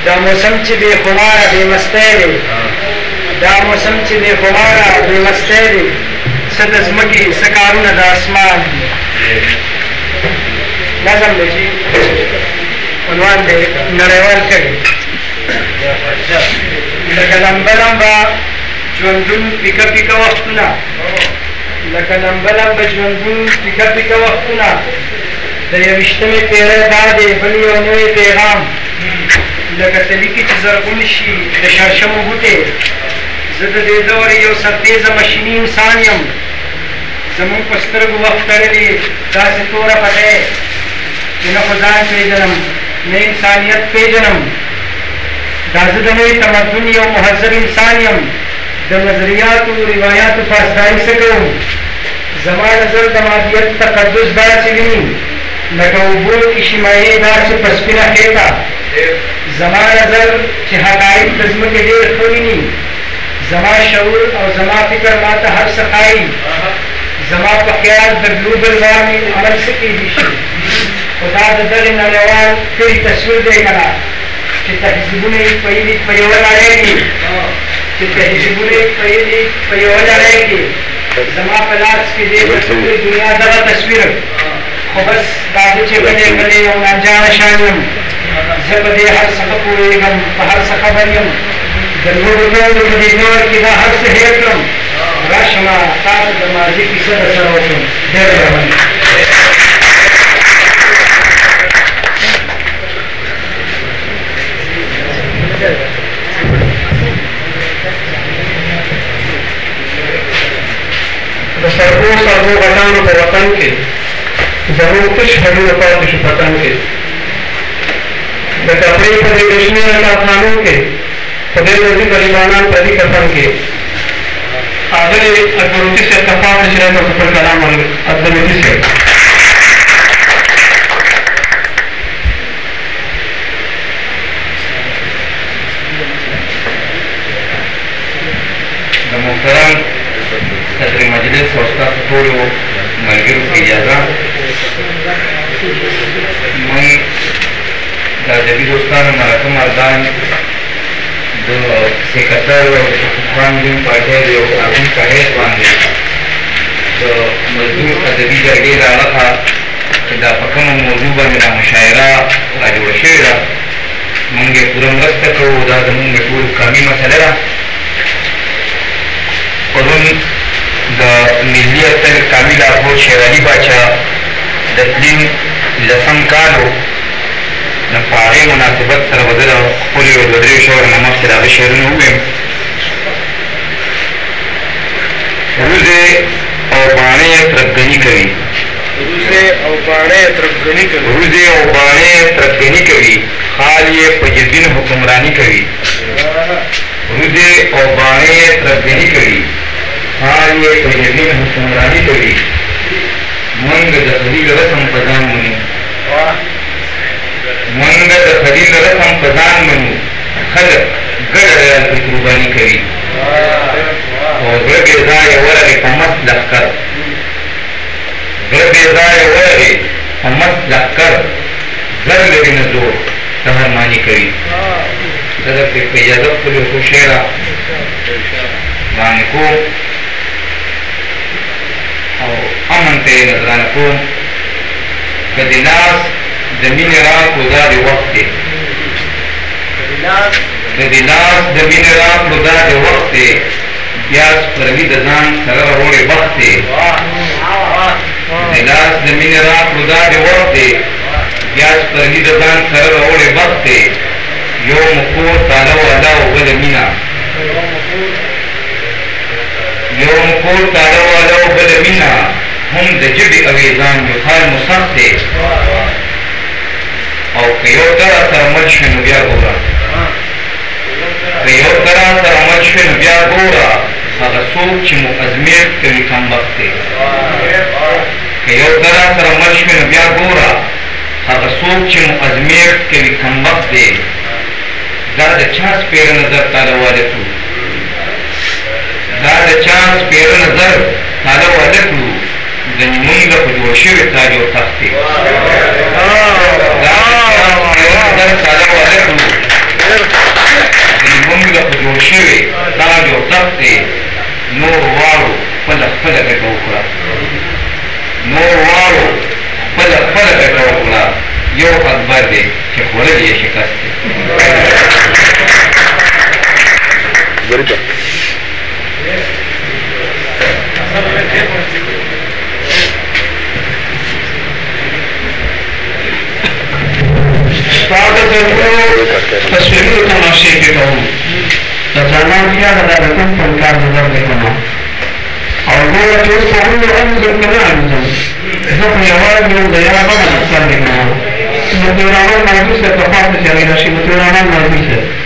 دا موسم چې بې خماره بې مستی دی دا موسم چې بې خماره بې مستی دی څه د ځمکې څه کارونه د اسمان نظم دی چې عنوان دی نړیوال کړي لکه لمبه لمبه ژوندون پیکه پیکه وختونه لکه لمبه لمبه ژوندون پیکه پیکه وختونه د یویشتمې پېړۍ دا دی بل یو نوی پیغام لکه تلي کې چې زرغون شي د شړشمو بوټې زه د دې دور یو سرتیزه مشیني انسان یم زمونږ په سترګو وخت تړلي داسې توره پټۍ چې نه خو ځان پېژنم نه انسانیت پېژنم دا زه د نوي تمدن یو مهذب انسان یم د نظریاتو روایاتو پاسداري څه کوم زما نظر د مادیت تقدس داسې ویني لکه اوبو کې شیمایې داسې په سپینه خېټه زما نظر چې حقایق د ځمکې ډېر ښه ویني زما شعور او زما فکر ما ته هر څه ښایي زما په خیال د ګلوبل وارمنګ عمل څه کېدی شي خو دا د دغې نړیوال کړي تصویر دی که نه چې تهذیبونه یې پوهېږي په یوه نړۍ کې چې تهذیبونه یې پوهېږي په یوه نړۍ کې زما په لاس کې دی د ټولې دنیا دغه تصویر خو بس دا زه چې غلی غلی یو ناجانه شان یم زه په دې هر څه ښه پوهېږم په هر څه خبر یم د نورو ټولو په دې دور کې دا هر څه هېر کړم راشمه تاسو د ماضي کیسه درسره وکړم ډېر مهرباني د سربو سربو غټانو په وطن کې زموږ تش هډونه پاتې شو پتن کې د کپړې په دې بې شمېره کارخانو کې په دې ورځې غریبانان په دې کفن کې ښاغلي اکبرودي صاحب ته پاتې شي راته خپل کلام عبدالودي صاحب د محترم صدر مجلس او ستاسو ټولو ملګرو په اجازه موږ د ادبي دوستانو مرکه مردان د سیکرټر او شفیقان دین پارټۍ د یو کارکون په حیث باندې د مزدور ادبي جرګې راغله چې دا په کومه موضوع باندې دا مشاعره راجوړه شوې ده موږ یې پوره مرسته کوو دا زموږ ټول قومي مسله ده پرون د ملي اتل کامل لاهور شیر علي باچا د تلین لسم کالو د په هغې مناسبت سره به زه د خپلو یو دوه درېو شعرو نه مخکې د هغه شعرونه ووایم روزې او باڼې یې تربګني کوي روزې او باڼې یې تربګني کوي خال یې په جدین حکمراني کوي روزې او باڼې یې تربګني کوي حال یې په جدین حکمراني کوي موږ د خلیل رسم په ځان منو موږ د خلیل رسم په ځان منو خلک ګډه ډول پرې قرباني کوي او زړه بې ځایه ورغې په مست لښکر زړه بې ځایه ورغې په مست لښکر زر لري نه زور قهرماني کوي زه درته په اجازه خپل یو څو شعره باندې کوم او امن ته یې نظرانه کوم که د لاس د مینې راکړو دا د وخت دی که د لاس د مینې راکړو دا د وخت دی بیا سپرلي د ځان سره راوړې بخت دی د لاس د مینې راکړو دا د وخت دی بیا سپرلي د ځان سره راوړې بخت دی یو مکور تاله والا او بله مینه یو مکور تاله والا او بله مینه هم د ژبې اویزان مثال مو سخت دی او که یو طرح سره مل شوې نو بیا ګوره که یو طرح سره مل شوې نو بیا ګوره هغه څوک چې مو ازمېر کوي کمبخت دی که یو طرح سره مل شوې نو بیا ګوره هغه څوک چې مو ازمېر کوي کمبخت دی دا د چا سپېره نظر تاله واله کړو دا د چا سپېره نظر تاله واله کړو ګنې مونږ له په جوړ شوي تاج او تخت دی دا د چا سپېره نظر نمبر دی چې خوړل یې شکست دی تصویرونو تماشې کې کوو د ځوانانو خیال دا د کوم فنکار نظر دی که نه او ګوره چې اوس په غرونو الوځم که نه الوځم زه خو یوازې یم د یاره بله مقصد دی که نه مطیع الرحمن ماضي صاحب ته خواته چې هغې راشي مطیع الرحمن ماضي صاحب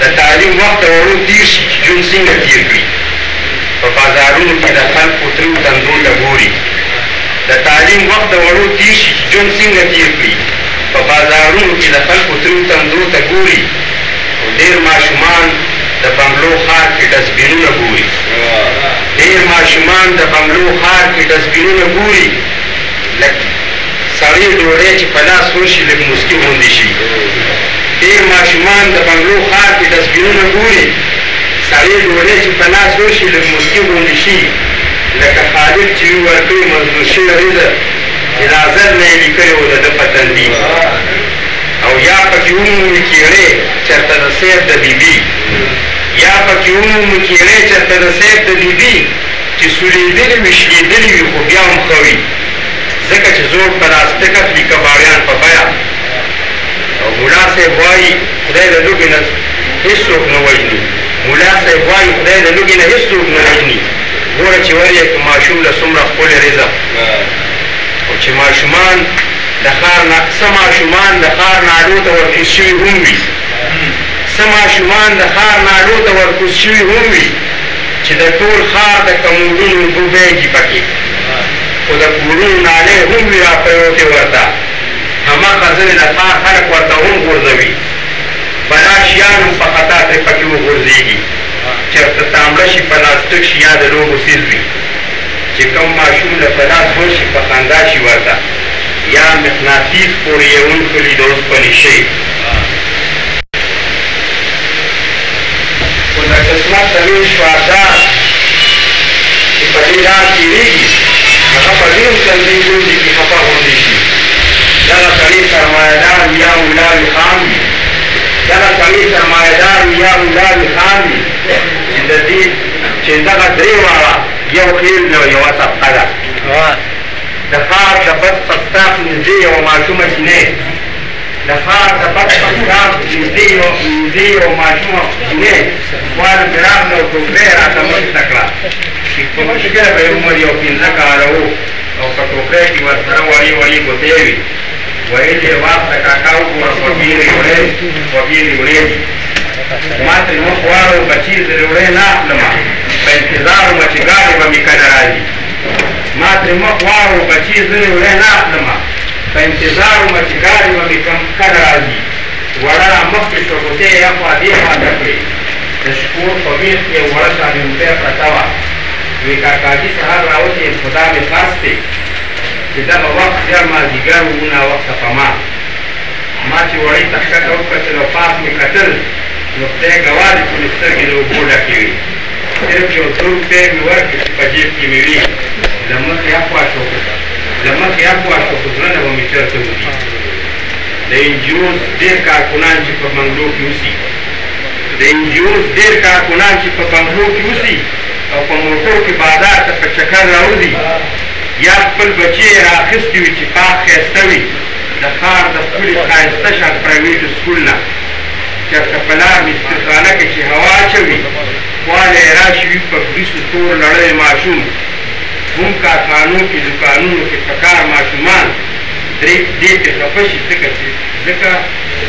د تعلیم وخت وړو تیر شي چې ژوند څنګه تیر کړي په بازارونو کې د خلکو ترو تندو ته ګوري د تعلیم وخت وړو تیر شي چې ژوند څنګه تیر کړي په بازارونو کې د خلکو ترو تندو ته ګوري او ډېر ماشومان د بنګلو ښار کې ډسبینونه ګوري ډېر ماشومان د بنګلو ښار کې ډسبینونه ګوري لږ سړی ډوډۍ چې په لاس ورشي لږ مسکي غوندې شي ډېر ماشومان د بنګلو ښار کې ډسبینونه ګوري سړی ډوډۍ چې په لاس ورشي لږ مسکي غوندې شي لکه خالق چې وي ورکوي مزدور شوی رزق چې دا زر نه یې لیکلي وو د ده په تندي او یا پکې ومومي کیړې چېرته د سیف د بیبي یا پکې ومومي کیړې چېرته د سیف د بیبي چې سولېدلي وي شلېدلي وي خو بیا هم ښه وي ځکه چې زوړ پلاستیک اخلي کباړیان په بیه او ملا صاحب وایي خدای د لوږې نه هېڅوک نه وژني ملا صاحب وایي خدای د لوږې نه هېڅوک نه وژني ګوره چې ورې که ماشوم له څومره ښکلې رزق او چې ماشومان د ښار نه څه ماشومان د ښار ناړو ته ورکوز شوي هم وي څه ماشومان د ښار ناړو ته ورکوز شوي هم وي چې د ټول ښار د کمودونو اوبه بیږي پکې خو د کورونو نالۍ هم وي راپرېوتې ورته هماغه ځینې د ښار خلک ورته هم غورځوي بلا شیان هم په خطا ترې پکې وغورځېږي چېرته تامړه شي پلاستیک شي یا د لوبو څیز وي چې کوم ماشوم له په لاس وشي په خندا شي ورته یا مقناطیس پورې یې ونښلي د اوسپنې شي خو د قسمت د ویش بازار چې په دې لار تېرېږي هغه په ډېرو تندۍ ګوندې کې خفه غوندې شي دغه سړی سرمایهدار وي یا ملاوي خان وي دغه سړی سرمایهدار وي یا ملاوي خان وي چې دغه درې واړه یو خیل دی او یوه صفقه ده د ښار د بس په سټاپ نږدې یوه ماشومه چینۍ د ښار د بس په سټاپ نږدې یوه ماشومه چینۍ خواره مې راغله او ټوکرۍ یې راته مخته کړه چې په مشکله به یې عمر یو پنځه کاله و او په ټوکرۍ کښې ورسره وړې وړې ګوتې وې ویل یې واخله کاکا وګوره خوږې ریوړې دي ما ترې مخ واړو بچي زه ریوړۍ نه اخلمه په انتظار ومه چې ګاډۍ به مې کله راځي ما ترې مخ واړو بچي زه ریوړۍ نه اخلمه په انتظار ومه چې ګاډۍ به مې کله راځي وړه را مخکې شوه ګوتې یې اخوا دې خواته کړې د شکور په میخ کې یې وړه شانې روپۍ پرته وه وی کاکاجي سهار راوتې یم خو دا مې خاص دی چې دغه وخت زیړ مازدیګر و ناوخته په ما چې وړۍ ته ښکته وکتل او پاس مې کتل نو خدای ګواه دی ټولې سترګې د اوبو ډکې وي صرف یو څو روپۍ مې ورکړې چې په جیب کې مې وي له مخې اخوا شو خو زړه نه به مې چېرته وځي د انجیوز ډېر کارکونان چې په بنګلو کې اوسي او په موټر کې بازار ته په چکر راوځي یا خپل بچي یې رااخیستي وي چې پاک ښایسته وي د ښار د ښکلي ښایسته شان پرایویټ سکول نه چېرته په لار مسترخانه کې چې هوا اچوي خواله یې راشي وي په پولیسو تور لړلی ماشوم هم کارخانو کې دوکانونو کې په کار ماشومان دې پرې خفه شي ځکه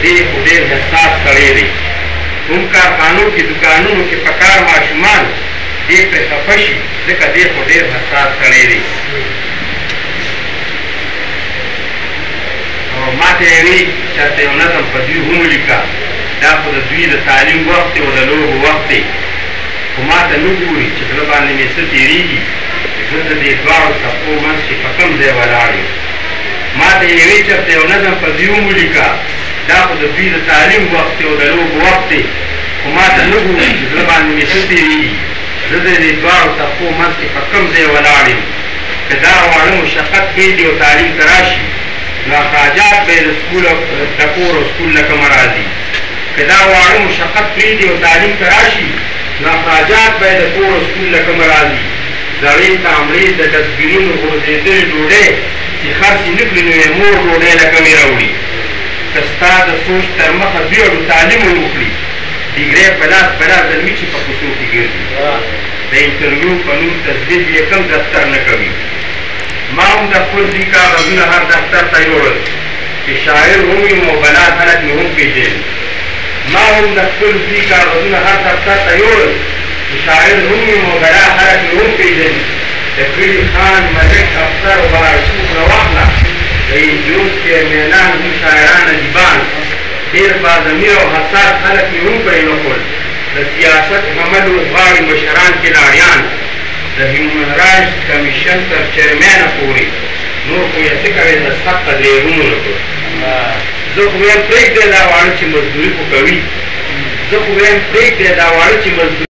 دې خو ډېر حساس سړی دی هم کارخانو کې دوکانونو کې په کار ماشومان دې پرې خفه شي ځکه دې خو ډېر حساس سړی دی او ما ته یې وي چېرته یو نظم په دوی هم ولیکه دا خو د دوی د تعلیم وخت دی او د لوبو وخت دی خو ما ته نه ګوري چې زړه باندې مې څه تېرېږي زه د دې دواړو څپو منځ کې په کوم ځای ولاړ یم ما ته یې وي چېرته یو نظم په دوی هم ولیکه دا خو د دوی د تعلیم وخت دی او د لوبو وخت دی خو ما ته نه ګوري چې زړه باندې مې څه تېرېږي زه د دې دواړو څپو منځ کې په کوم ځای ولاړ یم که دا واړه مشقت پرېږدي او تعلیم ته راشي نو اخراجات به یې د کور او سکول نه کومه راځي که دا واړه مشقت پرېږدي او تعلیم ته راشي نو اخراجات به یې د کور او سکول نه کومه راځي زړې تامړې د ډسبینونو غورځېدلې ډوډۍ چې خرڅ یې نه کړي نو یې مور ډوډۍ له کمې راوړي که ستا د سوچ تر مخه بیړو تعلیم وکړي ډیګرۍ په لاس زلمي چې په کوڅو کې ګرځي د انټرویو په نوم تجدید یې کوم دفتر نه کوي ما هم د خپل ځي کاغذونه هر دفتر ته یوړل چې شاعر هم یم او بلاد خلک مې هم پېژني ما هم د خپل زوی کاغذونه هر دفتر ته یوړل چې شاعر هم یم او بلا خلک یې هم پېژني د کلي خان ملک افسر او بارسوک نه واخله د انجوز چیرمینان هم شاعران ادیبان ډېر باضمیر او حساس خلک یې هم پرې نښول د سیاست عمل غواړي مشران کلاړیان د هیومن رایټس کمیشن تر چیرمینه پورې نور خو یې څه کوې د سخت تدریرونو لپاره زه خو ویم پرېږدی دا واړه چې مزدوري خو کوي زه خو ویم پرېږدی دا واړه چې مزدوري